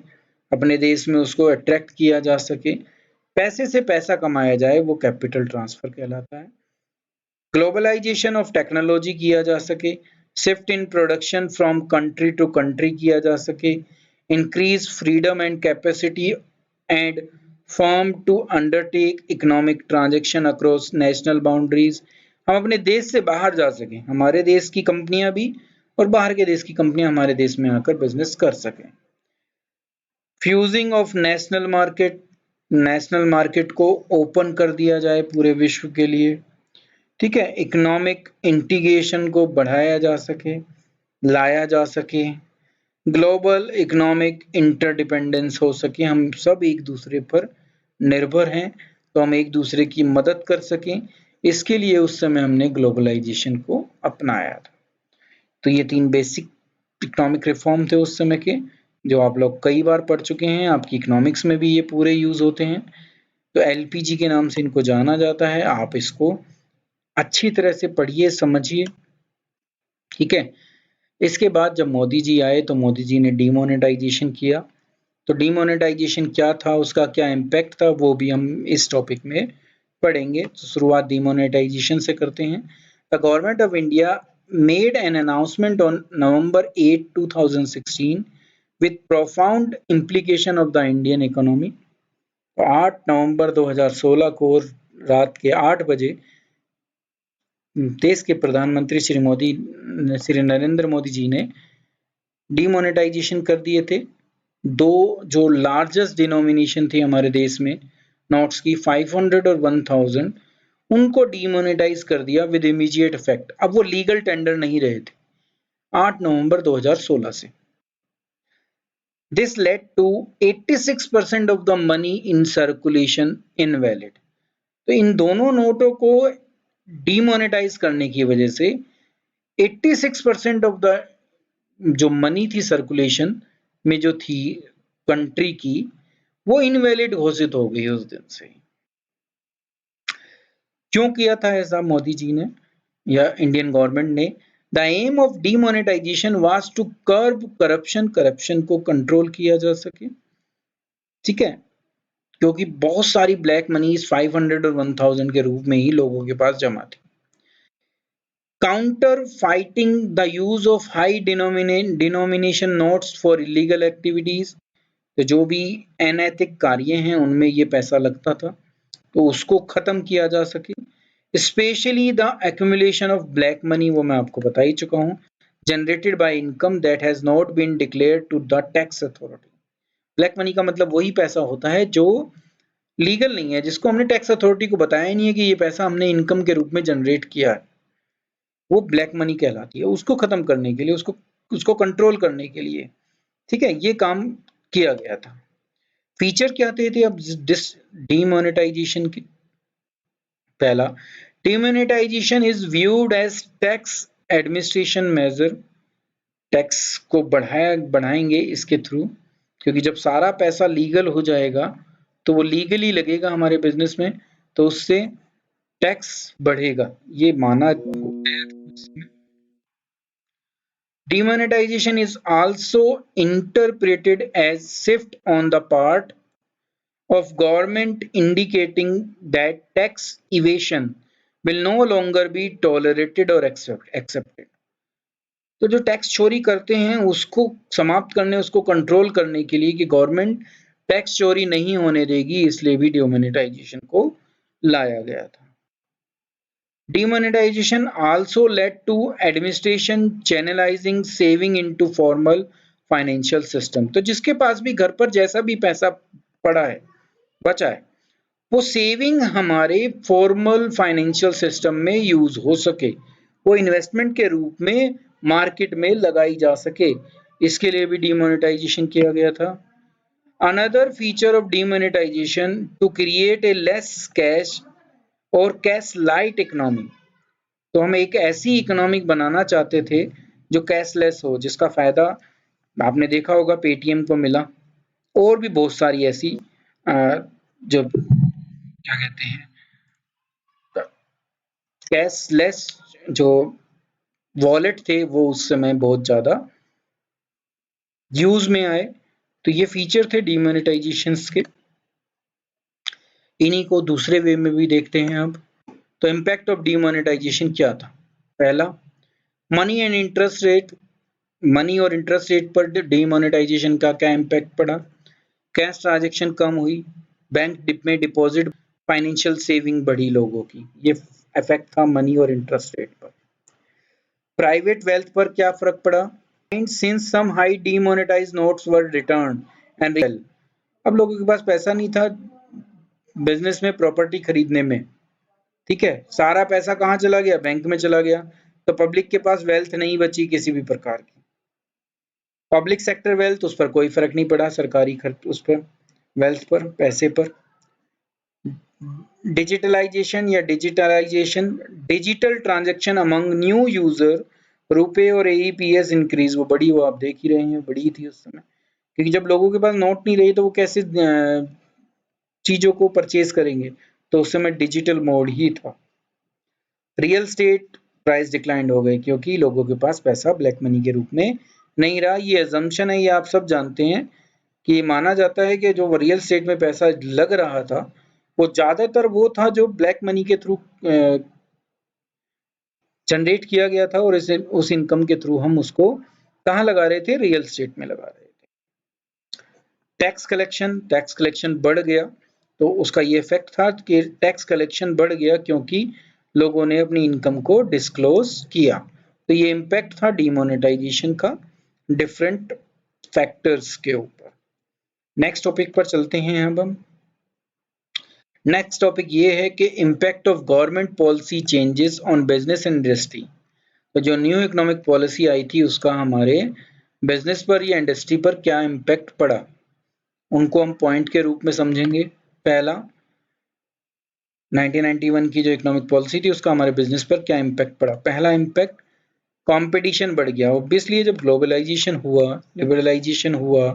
अपने देश में उसको अट्रैक्ट किया जा सके, पैसे से पैसा कमाया जाए, वो कैपिटल ट्रांसफर कहलाता है। ग्लोबलाइजेशन ऑफ टेक्नोलॉजी किया जा सके, shift in production from country to country किया जा सके, increase freedom and capacity and firm to undertake economic transaction across national boundaries, हम अपने देश से बाहर जा सकें, हमारे देश की कंपनियां भी और बाहर के देश की कंपनियां हमारे देश में आकर बिजनेस कर सकें। Fusing of national market, national market को ओपन कर दिया जाए पूरे विश्व के लिए, ठीक है, इकोनॉमिक इंटीग्रेशन को बढ़ाया जा सके, लाया जा सके, ग्लोबल इकोनॉमिक इंटरडिपेंडेंस हो सके, हम सब एक दूसरे पर निर्भर हैं तो हम एक दूसरे की मदद कर सकें, इसके लिए उस समय हमने ग्लोबलाइजेशन को अपनाया था। तो ये 3 बेसिक इकोनॉमिक रिफॉर्म थे उस समय के, जो आप लोग कई बार पढ़ चुके हैं, आपकी इकोनॉमिक्स में भी ये पूरे यूज होते हैं। तो एलपीजी के नाम से इनको जाना जाता है, आप इसको अच्छी तरह से पढ़िए, समझिए, ठीक है। इसके बाद जब मोदी जी आए तो मोदी जी ने डीमोनेटाइजेशन किया, तो डीमोनेटाइजेशन क्या था, उसका क्या इम्पैक्ट था, वो भी हम इस टॉपिक में पढ़ेंगे। तो शुरुआत डीमोनेटाइजेशन से करते हैं। The government of India made an announcement on November 8, 2016 with profound implication of the Indian economy। 8 नवंबर 2016 को रात के 8 बजे देश के प्रधानमंत्री श्री नरेंद्र मोदी जी ने डीमोनेटाइजेशन कर दिए थे। दो जो लार्जेस्ट डिनोमिनेशन थी हमारे देश में नोट्स की, 500 और 1000, उनको डीमोनेटाइज कर दिया विद इमीडिएट इफेक्ट। अब वो लीगल टेंडर नहीं रहे थे 8 नवंबर 2016 से। This led to 86% of the money in circulation invalid। तो इन दोनों नोटों को डीमोनेटाइज करने की वजह से 86% ऑफ द जो मनी थी सर्कुलेशन में जो थी कंट्री की, वो इनवैलिड घोषित हो गई उस दिन से। क्यों किया था ऐसा मोदी जी ने या इंडियन गवर्नमेंट ने? The aim of demonetisation was to curb corruption, corruption को कंट्रोल किया जा सके, ठीक है, क्योंकि बहुत सारी ब्लैक मनीज 500 और 1000 के रूप में ही लोगों के पास जमा थी। Counter fighting the use of high denomination notes for illegal activities, तो जो भी अनैतिक कार्य हैं उनमें ये पैसा लगता था, तो उसको खत्म किया जा सके। Specially the accumulation of black money, वो मैं आपको बता ही चुका हूँ, generated by income that has not been declared to the tax authority. Black money का मतलब वही पैसा होता है जो लीगल नहीं है, जिसको हमने टैक्स अथॉरिटी को बताया ही नहीं है कि ये पैसा हमने इनकम के रूप में जनरेट किया है, वो ब्लैक मनी कहलाती है। उसको खत्म करने के लिए, उसको कंट्रोल करने के लिए, ठीक है, ये काम किया गया था। फीचर क्या थे अब डीमोनेटाइजेशन के? पहला, demonetisation is viewed as tax administration measure, tax को बढ़ाएंगे इसके थ्रू, क्योंकि जब सारा पैसा लीगल हो जाएगा तो वो लीगली लगेगा हमारे बिजनेस में, तो उससे टैक्स बढ़ेगा, ये माना। Demonetization is also interpreted as shift on the part of government indicating that tax evasion will no longer be tolerated or accepted। तो जो टैक्स चोरी करते हैं उसको समाप्त करने, उसको कंट्रोल करने के लिए कि गवर्नमेंट टैक्स चोरी नहीं होने देगी, इसलिए भी डिमोनेटाइजेशन को लाया गया था। Demonetization also led to administration channelizing saving into formal financial system। तो जिसके पास भी घर पर जैसा भी पैसा पड़ा है, बचा है, वो सेविंग हमारे फॉर्मल फाइनेंशियल सिस्टम में यूज हो सके, वो इन्वेस्टमेंट के रूप में मार्केट में लगाई जा सके, इसके लिए भी डिमोनेटाइजेशन किया गया था। Another feature of demonetisation to create a less cash और कैश लाइट इकोनॉमी। तो हम एक ऐसी इकोनॉमिक बनाना चाहते थे जो कैशलेस हो, जिसका फायदा आपने देखा होगा पेटीएम को मिला, और भी बहुत सारी ऐसी जो क्या कहते हैं कैशलेस जो वॉलेट थे वो उस समय बहुत ज्यादा यूज में आए। तो ये फीचर थे डिमोनेटाइजेशन के। इन्हीं को दूसरे वे में भी देखते हैं अब। तो इम्पैक्ट ऑफ डिमोनेटाइजेशन क्या था? पहला, money and interest rate. Money और इंटरेस्ट रेट पर डिमोनेटाइजेशन का क्या इम्पैक्ट पड़ा? कैश ट्रांजैक्शन कम हुई, बैंक में डिपॉजिट, फाइनेंशियल सेविंग बढ़ी लोगों की। ये इफेक्ट था मनी और इंटरेस्ट रेट पर। प्राइवेट वेल्थ पर क्या फर्क पड़ा? Since some high demonetized notes were returned and अब लोगों के पास पैसा नहीं था बिजनेस में प्रॉपर्टी खरीदने में, ठीक है, सारा पैसा कहाँ चला गया? बैंक में चला गया। तो पब्लिक के पास वेल्थ नहीं बची किसी भी प्रकार की। पब्लिक सेक्टर वेल्थ, उस पर कोई फर्क नहीं पड़ा, सरकारी खर्च उस पर वेल्थ पर, पैसे पर। डिजिटलाइजेशन या digitalisation, digital transaction among new user, RuPay और एईपीएस इंक्रीज, वो बड़ी, वो आप देख ही रहे हैं, बड़ी थी उस समय, क्योंकि जब लोगों के पास नोट नहीं रही तो वो कैसे चीजों को परचेज करेंगे? तो उस समय डिजिटल मोड ही था। रियल स्टेट प्राइस डिक्लाइन हो गए क्योंकि लोगों के पास पैसा ब्लैक मनी के रूप में नहीं रहा। ये अजम्पशन है, ये आप सब जानते हैं कि माना जाता है कि जो रियल स्टेट में पैसा लग रहा था वो ज्यादातर वो था जो ब्लैक मनी के थ्रू जनरेट किया गया था, और इसे उस इनकम के थ्रू हम उसको कहाँ लगा रहे थे? रियल स्टेट में लगा रहे थे। टैक्स कलेक्शन बढ़ गया, तो उसका ये इफेक्ट था कि टैक्स कलेक्शन बढ़ गया क्योंकि लोगों ने अपनी इनकम को डिस्क्लोज किया। तो ये इम्पैक्ट था डिमोनेटाइजेशन का डिफरेंट फैक्टर्स के ऊपर। नेक्स्ट टॉपिक पर चलते हैं अब हम। नेक्स्ट टॉपिक ये है कि impact of government policy changes on business and industry. तो जो न्यू इकोनॉमिक पॉलिसी आई थी उसका हमारे बिजनेस पर या इंडस्ट्री पर क्या इम्पैक्ट पड़ा, उनको हम पॉइंट के रूप में समझेंगे। पहला, 1991 की जो इकोनॉमिक पॉलिसी थी उसका हमारे बिजनेस पर क्या इम्पैक्ट पड़ा? पहला इम्पैक्ट, कंपटीशन बढ़ गया। ऑब्वियसली जब ग्लोबलाइजेशन हुआ, लिबरलाइजेशन हुआ,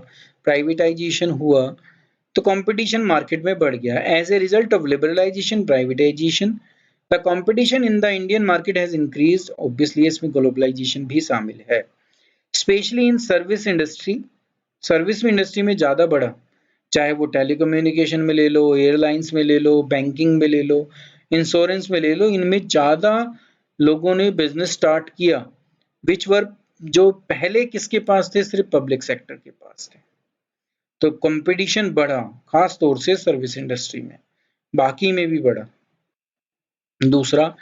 प्राइवेटाइजेशन हुआ, तो कंपटीशन मार्केट में बढ़ गया। As a result of liberalisation, privatisation, the competition in the Indian market has increased. Obviously इसमें ग्लोबलाइजेशन भी शामिल है, specially in service industry. Service industry में ज्यादा बढ़ा, चाहे वो टेलीकम्युनिकेशन में ले लो, एयरलाइंस में ले लो, बैंकिंग में ले लो, इंश्योरेंस में ले लो, इनमें ज्यादा लोगों ने बिजनेस स्टार्ट किया, विच वर, जो पहले किसके पास थे? सिर्फ पब्लिक सेक्टर के पास थे। तो कंपटीशन बढ़ा, खास तौर से सर्विस इंडस्ट्री में, बाकी में भी बढ़ा। दूसरा,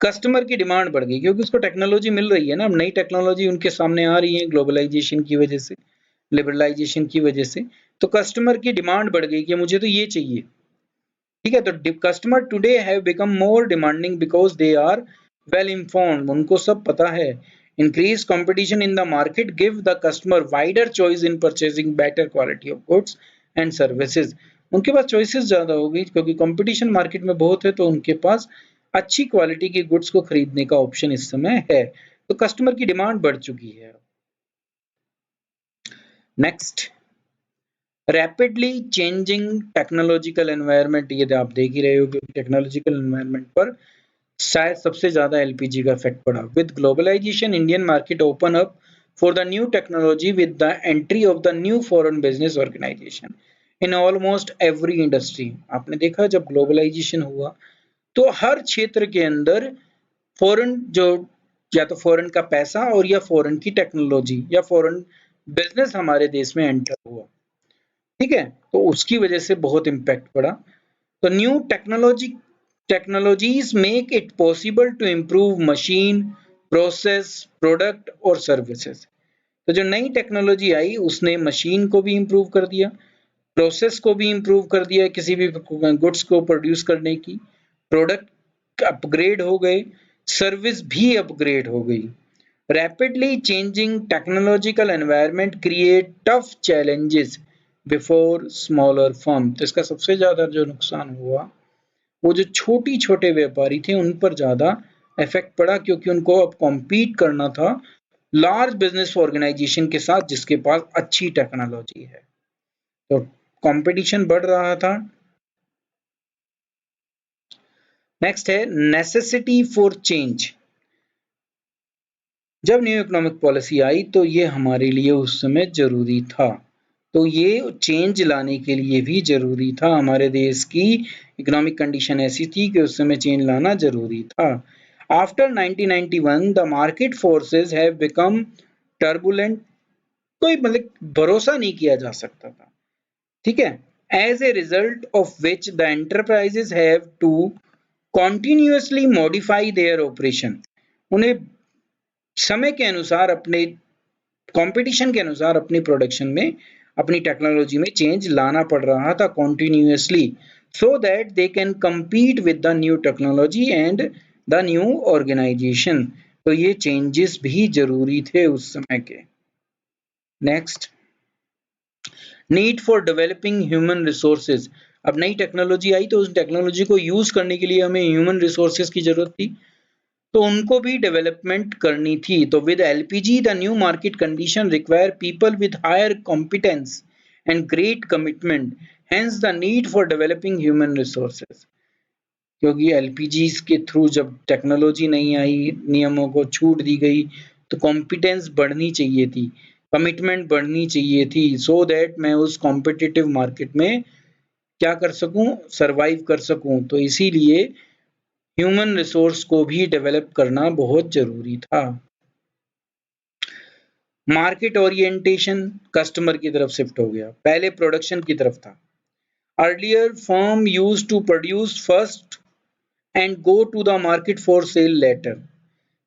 कस्टमर की डिमांड बढ़ गई क्योंकि उसको टेक्नोलॉजी मिल रही है ना, अब नई टेक्नोलॉजी उनके सामने आ रही है ग्लोबलाइजेशन की वजह से, लिबरलाइजेशन की वजह से। तो कस्टमर की डिमांड बढ़ गई कि मुझे तो ये चाहिए, ठीक है। तो customer today have become more demanding because they are well informed, उनको सब पता है। Increase competition in the market give the customer wider choice in purchasing better quality of goods and services. उनके पास चॉइसेस ज्यादा हो गई क्योंकि कंपटीशन मार्केट में बहुत है, तो उनके पास अच्छी क्वालिटी के गुड्स को खरीदने का ऑप्शन इस समय है। तो कस्टमर की डिमांड बढ़ चुकी है। Next, rapidly changing technological environment. ये आप देख ही रहे हो कि टेक्नोलॉजिकल एनवायरनमेंट पर शायद सबसे ज्यादा एलपीजी का इफेक्ट पड़ा। With globalisation Indian market open up for the new technology with the entry of the new foreign business organisation in almost every industry. आपने देखा जब ग्लोबलाइजेशन हुआ तो हर क्षेत्र के अंदर फॉरेन, जो या तो फॉरेन का पैसा और या फॉरेन की टेक्नोलॉजी या फॉरेन बिजनेस हमारे देश में एंटर हुआ, ठीक है। तो उसकी वजह से बहुत इम्पैक्ट पड़ा। तो new technologies make it possible to improve machine, process, product और सर्विसेज। तो जो नई टेक्नोलॉजी आई उसने मशीन को भी इम्प्रूव कर दिया, प्रोसेस को भी इम्प्रूव कर दिया, किसी भी गुड्स को प्रोड्यूस करने की, प्रोडक्ट अपग्रेड हो गए, सर्विस भी अपग्रेड हो गई। Rapidly changing technological environment create tough challenges before smaller firm. तो इसका सबसे ज्यादा जो नुकसान हुआ वो जो छोटी छोटे व्यापारी थे उन पर ज्यादा इफेक्ट पड़ा, क्योंकि उनको अब कॉम्पीट करना था लार्ज बिजनेस ऑर्गेनाइजेशन के साथ जिसके पास अच्छी टेक्नोलॉजी है। तो कंपटीशन बढ़ रहा था। नेक्स्ट है नेसेसिटी फॉर चेंज। जब न्यू इकोनॉमिक पॉलिसी आई तो ये हमारे लिए उस समय जरूरी था। तो ये चेंज लाने के लिए भी जरूरी था। हमारे देश की इकोनॉमिक कंडीशन ऐसी थी कि उस समय चेंज लाना जरूरी था। After 1991 the market forces have become turbulent. कोई मतलब भरोसा नहीं किया जा सकता था, ठीक है। As a result of which the enterprises have to continuously modify their operation. उन्हें समय के अनुसार अपने कंपटीशन के अनुसार अपनी प्रोडक्शन में अपनी टेक्नोलॉजी में चेंज लाना पड़ रहा था continuously, so that they can compete with the new technology and the new organisation. तो ये चेंजेस भी जरूरी थे उस समय के। Next, need for developing human resources. अब नई टेक्नोलॉजी आई तो उस टेक्नोलॉजी को यूज करने के लिए हमें ह्यूमन रिसोर्सेज की जरूरत थी, तो उनको भी डेवलपमेंट करनी थी। तो with LPG the new market condition require people with higher competence and great commitment, hence the need for developing human resources. क्योंकि एलपीजी के थ्रू जब टेक्नोलॉजी नहीं आई, नियमों को छूट दी गई, तो कॉम्पिटेंस बढ़नी चाहिए थी, कमिटमेंट बढ़नी चाहिए थी, सो दैट मैं उस कॉम्पिटिटिव मार्केट में क्या कर सकूं, सरवाइव कर सकूं। तो इसीलिए ह्यूमन रिसोर्स को भी डेवलप करना बहुत जरूरी था। मार्केट ओरिएंटेशन कस्टमर की तरफ शिफ्ट हो गया, पहले प्रोडक्शन की तरफ था। Earlier firm used to produce first and go to the market for sale later.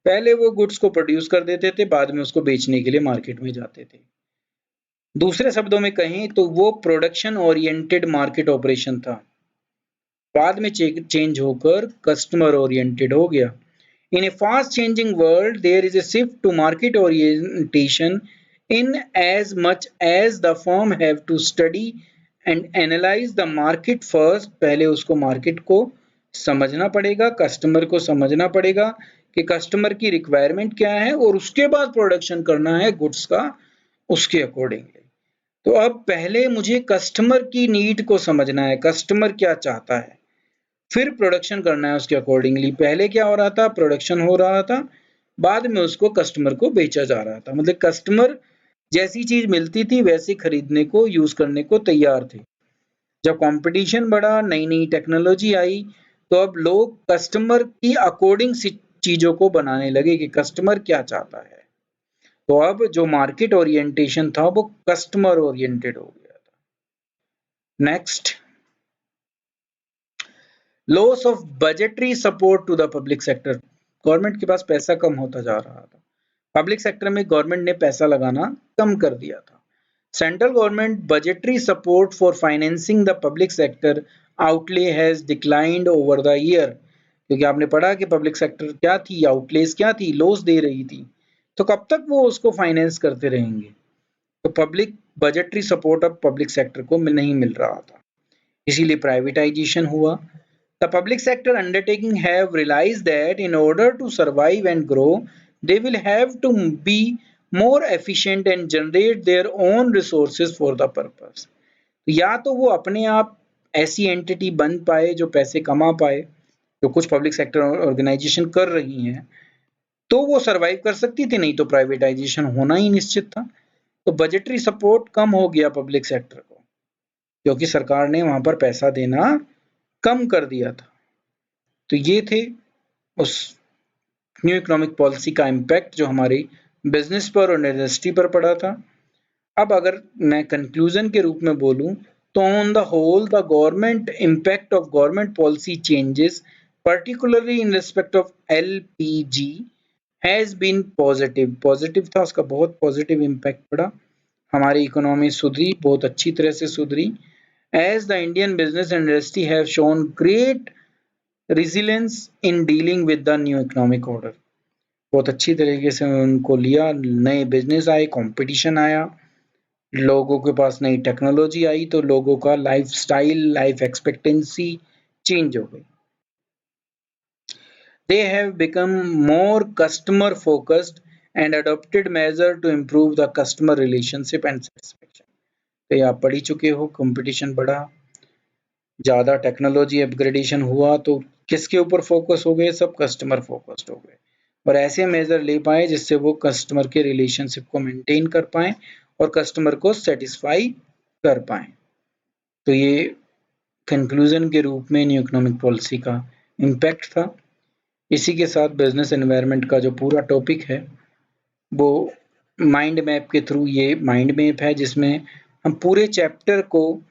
पहले वो गुड्स को प्रोड्यूस कर देते थे, बाद में उसको बेचने के लिए मार्केट में जाते थे। दूसरे शब्दों में कहें तो वो प्रोडक्शन ओरिएंटेड मार्केट ऑपरेशन था, बाद में चेंज होकर कस्टमर ओरिएंटेड हो गया। In a fast changing world, there is a shift to market orientation in as much as the firm have to study and analyze the market first। पहले उसको market को समझना पड़ेगा, कस्टमर को समझना पड़ेगा कि कस्टमर की रिक्वायरमेंट क्या है, और उसके बाद प्रोडक्शन करना है गुड्स का उसके अकॉर्डिंगली। तो अब पहले मुझे कस्टमर की नीड को समझना है, कस्टमर क्या चाहता है, फिर प्रोडक्शन करना है उसके अकॉर्डिंगली। पहले क्या हो रहा था, प्रोडक्शन हो रहा था, बाद में उसको कस्टमर को बेचा जा रहा था। मतलब कस्टमर जैसी चीज मिलती थी वैसे खरीदने को, यूज करने को तैयार थे। जब कंपटीशन बढ़ा, नई नई टेक्नोलॉजी आई, तो अब लोग कस्टमर की अकॉर्डिंग चीजों को बनाने लगे कि कस्टमर क्या चाहता है। तो अब जो मार्केट ओरिएंटेशन था वो कस्टमर ओरिएंटेड हो गया था। Next, loss of budgetary support to the public sector. Government के पास पैसा कम होता जा रहा था, पब्लिक सेक्टर में गवर्नमेंट ने पैसा लगाना कम कर दिया था। Central government budgetary support for financing the public sector outlay has declined over the year. क्योंकि आपने पढ़ा कि पब्लिक सेक्टर क्या थी, आउटलेस क्या थी, लॉस दे रही थी, तो कब तक वो उसको फाइनेंस करते रहेंगे। तो पब्लिक बजटरी सपोर्ट अब पब्लिक सेक्टर को नहीं मिल रहा था, इसीलिए प्राइवेटाइजेशन हुआ। The public sector undertaking have realized that in order to survive and grow, they will have to be more efficient and generate their own resources for the purpose। या तो वो अपने आप ऐसी एंटिटी बन पाए जो पैसे कमा पाए, जो कुछ पब्लिक सेक्टर ऑर्गेनाइजेशन कर रही हैं, तो वो सरवाइव कर सकती थी, नहीं तो प्राइवेटाइजेशन होना ही निश्चित था। तो बजटरी सपोर्ट कम हो गया पब्लिक सेक्टर को, क्योंकि सरकार ने वहां पर पैसा देना कम कर दिया था। तो ये थे उस न्यू इकोनॉमिक पॉलिसी का इम्पैक्ट जो हमारी बिजनेस पर और इंडस्ट्री पर पड़ा था। अब अगर मैं कंक्लूजन के रूप में बोलूं तो on the whole the government impact of government policy changes particularly in respect of LPG has been positive. Positive था, उसका बहुत पॉजिटिव इम्पैक्ट पड़ा, हमारी इकोनॉमी सुधरी, बहुत अच्छी तरह से सुधरी। As the Indian business industry have shown great resilience in dealing with the new economic order, बहुत अच्छी तरीके से उनको लिया, नए बिजनेस आए, कंपटीशन आया, लोगों के पास नई टेक्नोलॉजी आई, तो लोगों का लाइफस्टाइल, लाइफ एक्सपेक्टेंसी चेंज हो गई। They have become more customer focused and adopted measure to improve the customer relationship and satisfaction। तो ये आप पढ़ ही चुके हो, कंपटीशन बढ़ा, ज़्यादा टेक्नोलॉजी अपग्रेडेशन हुआ, तो किसके ऊपर फोकस हो गए? सब कस्टमर फोकस्ड हो गए और ऐसे मेजर ले पाए जिससे वो कस्टमर के रिलेशनशिप को मेंटेन कर पाएँ और कस्टमर को सेटिस्फाई कर पाएँ। तो ये कंक्लूजन के रूप में न्यू इकोनॉमिक पॉलिसी का इम्पैक्ट था। इसी के साथ बिजनेस एनवायरनमेंट का जो पूरा टॉपिक है वो माइंड मैप के थ्रू, ये माइंड मैप है जिसमें हम पूरे चैप्टर को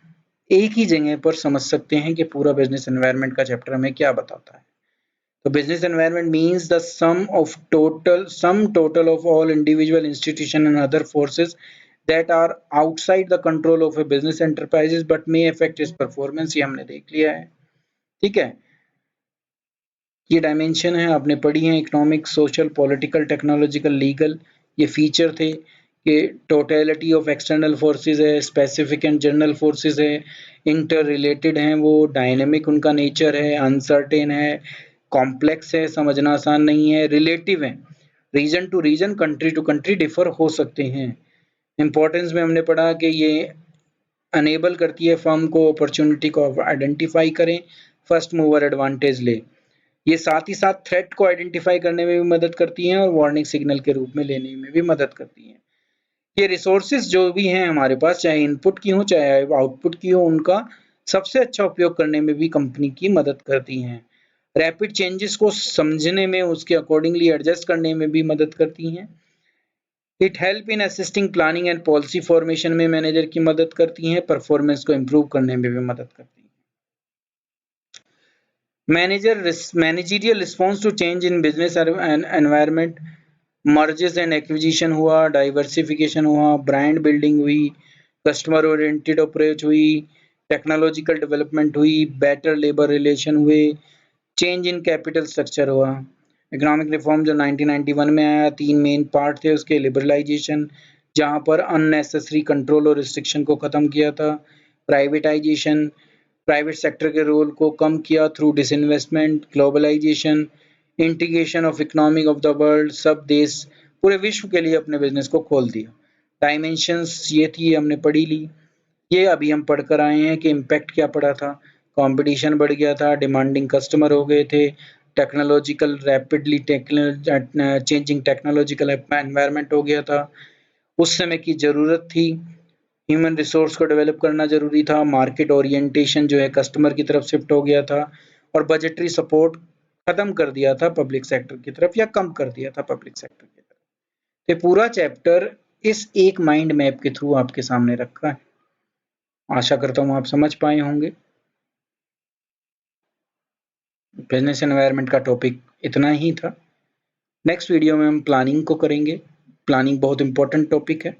एक ही जगह पर समझ सकते हैं कि पूरा बिजनेस एनवायरनमेंट का चैप्टर हमें क्या बताता है। तो business environment means the sum total of all individual institution and other forces that are outside the control of a business enterprises but may affect its performance। ये हमने देख लिया है, ठीक है। ये डायमेंशन है, आपने पढ़ी है, economic, social, political, technological, legal. ये फीचर थे कि टोटलिटी ऑफ एक्सटर्नल फोर्सेस है, स्पेसिफिक एंड जनरल फोर्सेस है, इंटर रिलेटेड हैं वो, डायनेमिक उनका नेचर है, अनसर्टेन है, कॉम्प्लेक्स है, समझना आसान नहीं है, रिलेटिव है, region to region, country to country differ हो सकते हैं। इम्पोर्टेंस में हमने पढ़ा कि ये अनेबल करती है फर्म को अपॉर्चुनिटी को आइडेंटिफाई करें, फर्स्ट मूवर एडवांटेज ले। ये साथ ही साथ थ्रेट को आइडेंटिफाई करने में भी मदद करती हैं और वार्निंग सिग्नल के रूप में लेने में भी मदद करती हैं। ये रिसोर्सेज जो भी हैं हमारे पास, चाहे इनपुट की हो चाहे आउटपुट की हो, उनका सबसे अच्छा उपयोग करने में भी कंपनी की मदद करती हैं। रैपिड चेंजेस को समझने में, उसके अकॉर्डिंगली एडजस्ट करने में भी मदद करती हैं। It help in assisting planning and policy formation में मैनेजर की मदद करती हैं, परफॉर्मेंस को इम्प्रूव करने में भी मदद करती हैं। Managerial response to change in business environment, mergers and acquisition हुआ, डाइवर्सिफिकेशन हुआ, ब्रांड बिल्डिंग हुई, कस्टमर ओरिएंटेड अप्रोच हुई, टेक्नोलॉजिकल डेवलपमेंट हुई, बेटर लेबर रिलेशन हुए, चेंज इन कैपिटल स्ट्रक्चर हुआ। इकोनॉमिक रिफॉर्म जो 1991 में आया, 3 मेन पार्ट थे उसके। लिबरलाइजेशन, जहाँ पर अननेसेसरी कंट्रोल और रिस्ट्रिक्शन को ख़त्म किया था। प्राइवेटाइजेशन, प्राइवेट सेक्टर के रोल को कम किया through disinvestment. Globalisation, integration of economic of the world, सब देश पूरे विश्व के लिए अपने बिजनेस को खोल दिया। डायमेंशंस ये थी, हमने पढ़ी ली। ये अभी हम पढ़ कर आए हैं कि इम्पैक्ट क्या पड़ा था। कंपटीशन बढ़ गया था, डिमांडिंग कस्टमर हो गए थे, technological rapidly changing technological environment हो गया था, उस समय की ज़रूरत थी। ह्यूमन रिसोर्स को डेवलप करना ज़रूरी था, मार्केट ओरिएंटेशन जो है कस्टमर की तरफ शिफ्ट हो गया था और बजटरी सपोर्ट ख़त्म कर दिया था पब्लिक सेक्टर की तरफ, या कम कर दिया था पब्लिक सेक्टर की तरफ। ये पूरा चैप्टर इस एक माइंड मैप के थ्रू आपके सामने रखा है। आशा करता हूँ आप समझ पाए होंगे। बिजनेस एनवायरनमेंट का टॉपिक इतना ही था। नेक्स्ट वीडियो में हम प्लानिंग को करेंगे। प्लानिंग बहुत इंपॉर्टेंट टॉपिक है।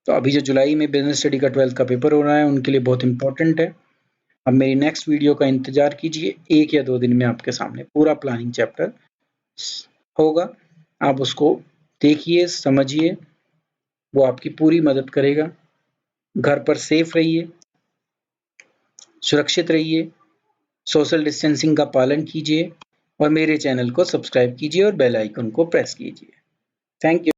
तो अभी जो जुलाई में बिजनेस स्टडी का 12th का पेपर हो रहा है उनके लिए बहुत इंपॉर्टेंट है। अब मेरी नेक्स्ट वीडियो का इंतजार कीजिए, 1 या 2 दिन में आपके सामने पूरा प्लानिंग चैप्टर होगा। आप उसको देखिए, समझिए, वो आपकी पूरी मदद करेगा। घर पर सेफ रहिए, सुरक्षित रहिए, सोशल डिस्टेंसिंग का पालन कीजिए और मेरे चैनल को सब्सक्राइब कीजिए और बेल आइकन को प्रेस कीजिए। Thank you.